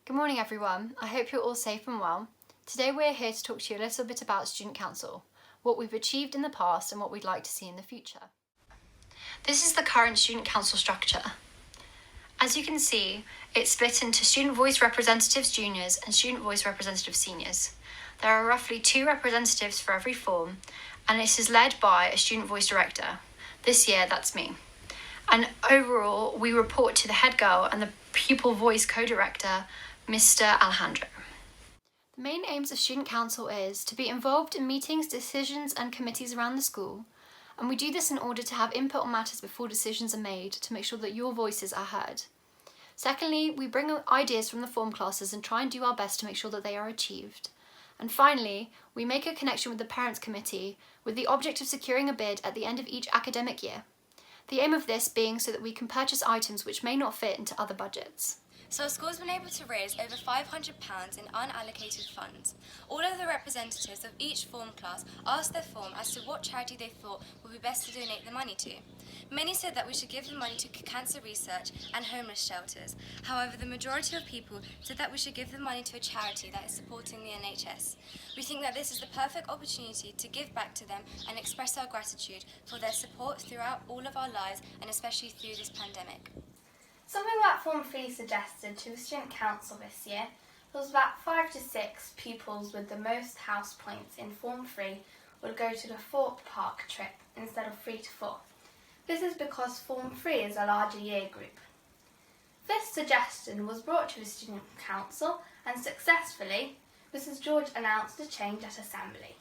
Good morning everyone, I hope you're all safe and well. Today we're here to talk to you a little bit about Student Council, what we've achieved in the past and what we'd like to see in the future. This is the current Student Council structure. As you can see, it's split into Student Voice Representatives Juniors and Student Voice Representatives Seniors. There are roughly 2 representatives for every form, and this is led by a Student Voice Director. This year, that's me. And overall, we report to the head girl and the Pupil Voice Co-Director, Mr. Alejandro. The main aims of Student Council is to be involved in meetings, decisions and committees around the school, and we do this in order to have input on matters before decisions are made to make sure that your voices are heard. Secondly, we bring ideas from the form classes and try and do our best to make sure that they are achieved. And finally, we make a connection with the Parents' Committee with the object of securing a bid at the end of each academic year. The aim of this being so that we can purchase items which may not fit into other budgets. So our school's been able to raise over £500 in unallocated funds. All of the representatives of each form class asked their form as to what charity they thought would be best to donate the money to. Many said that we should give the money to cancer research and homeless shelters. However, the majority of people said that we should give the money to a charity that is supporting the NHS. We think that this is the perfect opportunity to give back to them and express our gratitude for their support throughout all of our lives and especially through this pandemic. Something that Form 3 suggested to the Student Council this year was that 5 to 6 pupils with the most house points in Form 3 would go to the Thorpe Park trip instead of 3 to 4. This is because Form 3 is a larger year group. This suggestion was brought to the Student Council and successfully Mrs. George announced a change at Assembly.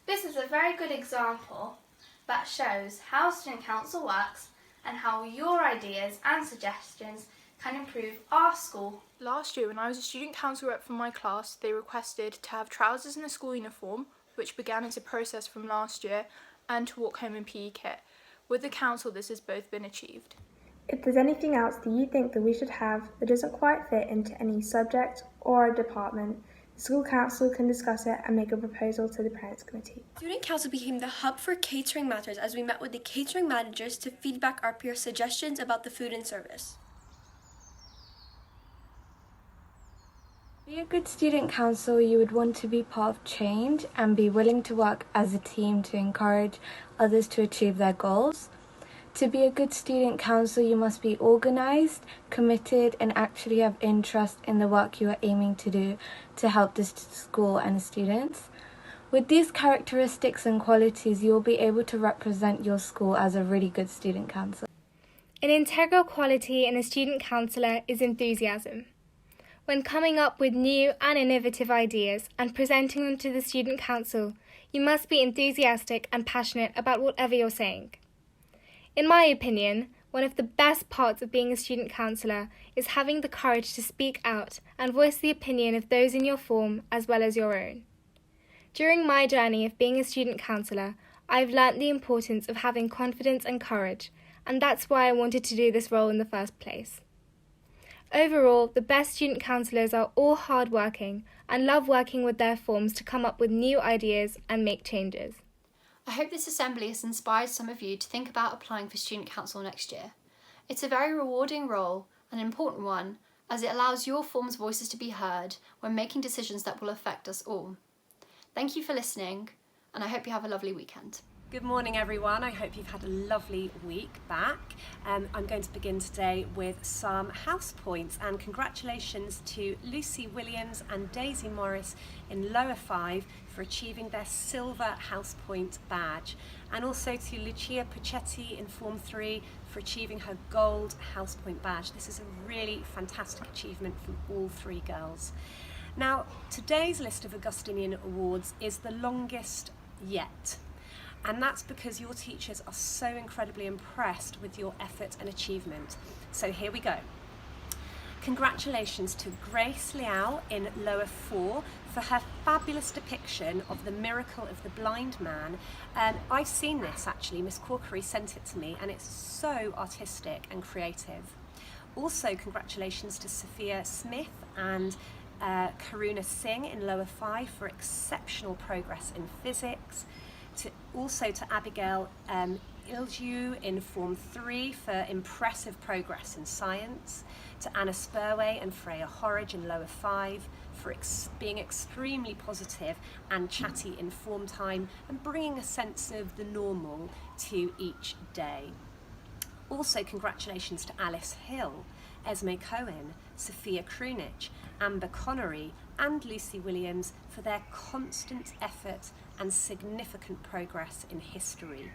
This is a very good example that shows how Student Council works and how your ideas and suggestions can improve our school. Last year, when I was a student council rep for my class, they requested to have trousers and a school uniform, which began as a process from last year, and to walk home in PE kit. With the council, this has both been achieved. If there's anything else that you think that we should have that doesn't quite fit into any subject or a department, the school council can discuss it and make a proposal to the Parents' Committee. Student Council became the hub for catering matters as we met with the catering managers to feedback our peer suggestions about the food and service. To be a good student council, you would want to be part of change and be willing to work as a team to encourage others to achieve their goals. To be a good student council, you must be organised, committed and actually have interest in the work you are aiming to do to help the school and the students. With these characteristics and qualities, you will be able to represent your school as a really good student council. An integral quality in a student councillor is enthusiasm. When coming up with new and innovative ideas and presenting them to the student council, you must be enthusiastic and passionate about whatever you're saying. In my opinion, one of the best parts of being a student councillor is having the courage to speak out and voice the opinion of those in your form as well as your own. During my journey of being a student councillor, I've learnt the importance of having confidence and courage, and that's why I wanted to do this role in the first place. Overall, the best student councillors are all hard-working and love working with their forms to come up with new ideas and make changes. I hope this assembly has inspired some of you to think about applying for Student Council next year. It's a very rewarding role, an important one, as it allows your form's voices to be heard when making decisions that will affect us all. Thank you for listening, and I hope you have a lovely weekend. Good morning everyone, I hope you've had a lovely week back. I'm going to begin today with some house points, and congratulations to Lucy Williams and Daisy Morris in Lower 5 for achieving their silver house point badge, and also to Lucia Puccetti in Form 3 for achieving her gold house point badge. This is a really fantastic achievement from all 3 girls. Now, today's list of Augustinian Awards is the longest yet. And that's because your teachers are so incredibly impressed with your effort and achievement. So here we go. Congratulations to Grace Liao in Lower 4 for her fabulous depiction of the miracle of the blind man. I've seen this actually, Miss Corkery sent it to me, and it's so artistic and creative. Also congratulations to Sophia Smith and Karuna Singh in Lower 5 for exceptional progress in physics. Also to Abigail Ilju in Form 3 for impressive progress in science, to Anna Spurway and Freya Horridge in Lower 5 for being extremely positive and chatty in form time and bringing a sense of the normal to each day. Also congratulations to Alice Hill, Esme Cohen, Sophia Krunich, Amber Connery and Lucy Williams for their constant effort and significant progress in history.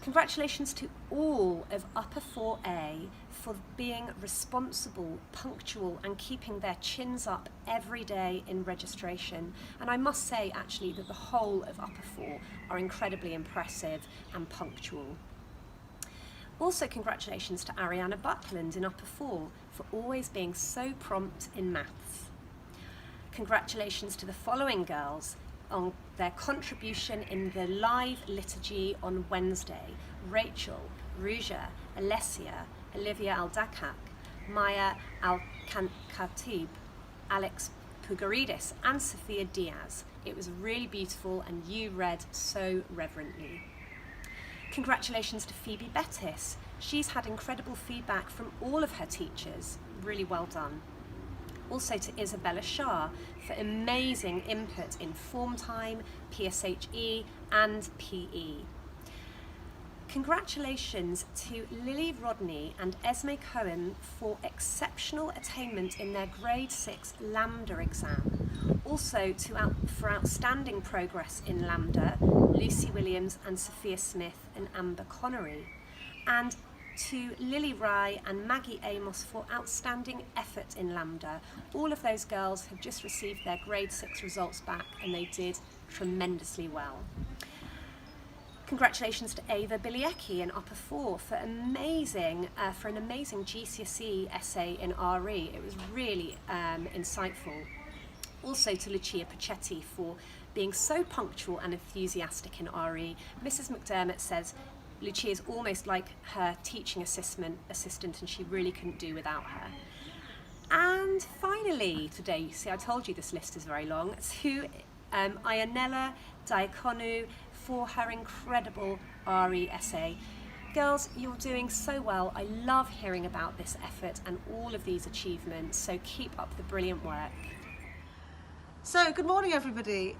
Congratulations to all of Upper 4A for being responsible, punctual and keeping their chins up every day in registration. And I must say actually that the whole of Upper 4 are incredibly impressive and punctual. Also congratulations to Ariana Buckland in Upper 4 for always being so prompt in maths. Congratulations to the following girls on their contribution in the live liturgy on Wednesday: Rachel, Ruja, Alessia, Olivia Aldakak, Maya Al-Khatib, Alex Pugaridis and Sophia Diaz. It was really beautiful and you read so reverently. Congratulations to Phoebe Bettis. She's had incredible feedback from all of her teachers. Really well done. Also to Isabella Shah for amazing input in form time, PSHE and PE. Congratulations to Lily Rodney and Esme Cohen for exceptional attainment in their grade 6 Lambda exam. Also for outstanding progress in Lambda, Lucy Williams and Sophia Smith and Amber Connery. And to Lily Rye and Maggie Amos for outstanding effort in Lambda. All of those girls have just received their grade 6 results back and they did tremendously well. Congratulations to Ava Biliecki in Upper 4 for an amazing GCSE essay in RE. It was really insightful. Also to Lucia Pacetti for being so punctual and enthusiastic in RE. Mrs. McDermott says Lucia is almost like her teaching assistant and she really couldn't do without her. And finally today, you see I told you this list is very long, to Ionella Diakonu for her incredible RE essay. Girls, you're doing so well. I love hearing about this effort and all of these achievements, so keep up the brilliant work. So, good morning everybody.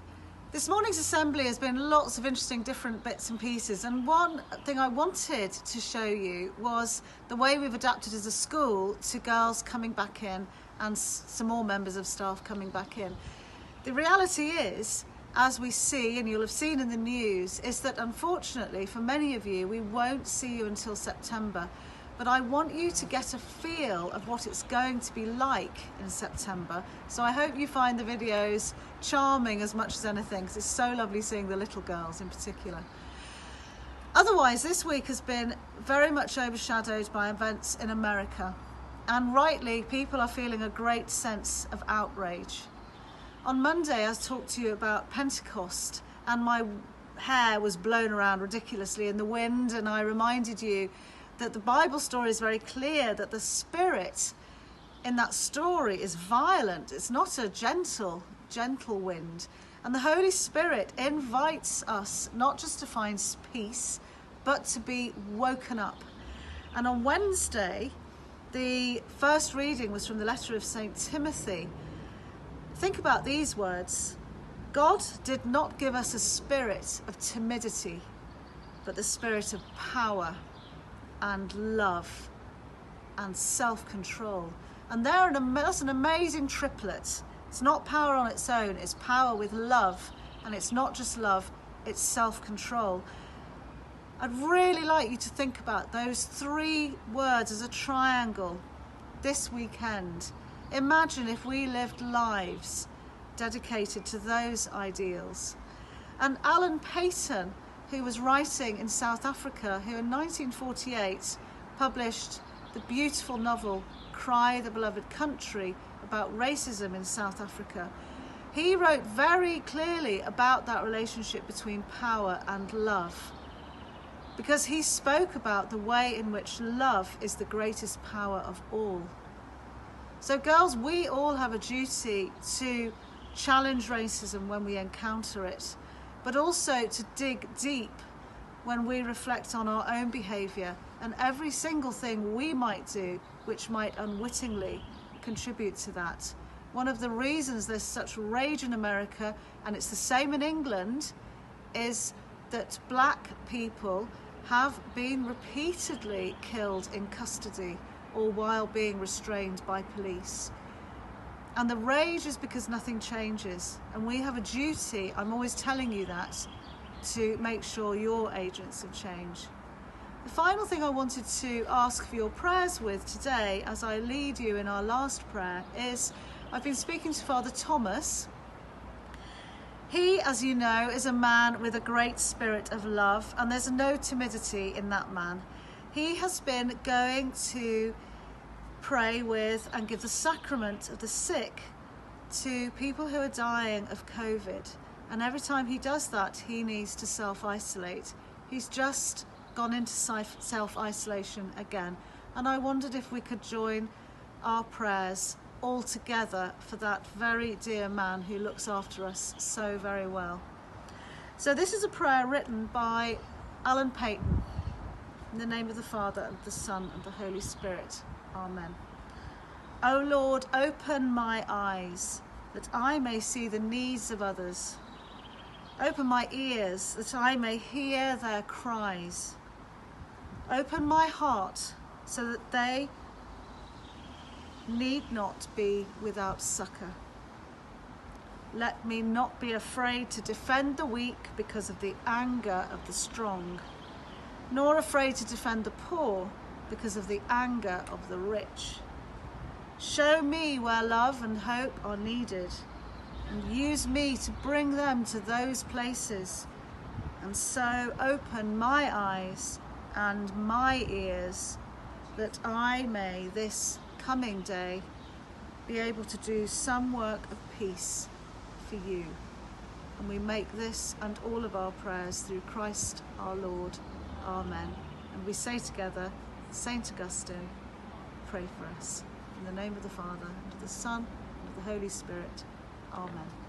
This morning's assembly has been lots of interesting different bits and pieces, and one thing I wanted to show you was the way we've adapted as a school to girls coming back in and some more members of staff coming back in. The reality is, as we see, and you'll have seen in the news, is that unfortunately for many of you we won't see you until September. But I want you to get a feel of what it's going to be like in September. So I hope you find the videos charming as much as anything, because it's so lovely seeing the little girls in particular. Otherwise, this week has been very much overshadowed by events in America. And rightly, people are feeling a great sense of outrage. On Monday, I talked to you about Pentecost, and my hair was blown around ridiculously in the wind, and I reminded you that the Bible story is very clear that the Spirit in that story is violent. It's not a gentle wind. And the Holy Spirit invites us not just to find peace, but to be woken up. And on Wednesday, the first reading was from the letter of St. Timothy. Think about these words. God did not give us a spirit of timidity, but the spirit of power and love and self-control. And that's an amazing triplet. It's not power on its own, it's power with love. And it's not just love, it's self-control. I'd really like you to think about those 3 words as a triangle this weekend. Imagine if we lived lives dedicated to those ideals. And Alan Paton, who was writing in South Africa, who in 1948 published the beautiful novel Cry the Beloved Country about racism in South Africa. He wrote very clearly about that relationship between power and love, because he spoke about the way in which love is the greatest power of all. So girls, we all have a duty to challenge racism when we encounter it, but also to dig deep when we reflect on our own behaviour and every single thing we might do which might unwittingly contribute to that. One of the reasons there's such rage in America, and it's the same in England, is that black people have been repeatedly killed in custody or while being restrained by police. And the rage is because nothing changes. And we have a duty, I'm always telling you that, to make sure you're agents of change. The final thing I wanted to ask for your prayers with today, as I lead you in our last prayer, is I've been speaking to Father Thomas. He, as you know, is a man with a great spirit of love, and there's no timidity in that man. He has been going to pray with and give the sacrament of the sick to people who are dying of COVID. And every time he does that, he needs to self-isolate. He's just gone into self-isolation again. And I wondered if we could join our prayers all together for that very dear man who looks after us so very well. So this is a prayer written by Alan Payton. In the name of the Father, and the Son, and the Holy Spirit. Amen. O Lord, open my eyes, that I may see the needs of others. Open my ears, that I may hear their cries. Open my heart, so that they need not be without succour. Let me not be afraid to defend the weak because of the anger of the strong, nor afraid to defend the poor because of the anger of the rich. Show me where love and hope are needed, and use me to bring them to those places, and so open my eyes and my ears, that I may this coming day be able to do some work of peace for you. And we make this and all of our prayers through Christ our Lord. Amen. And we say together, Saint Augustine, pray for us. In the name of the Father, and of the Son, and of the Holy Spirit. Amen.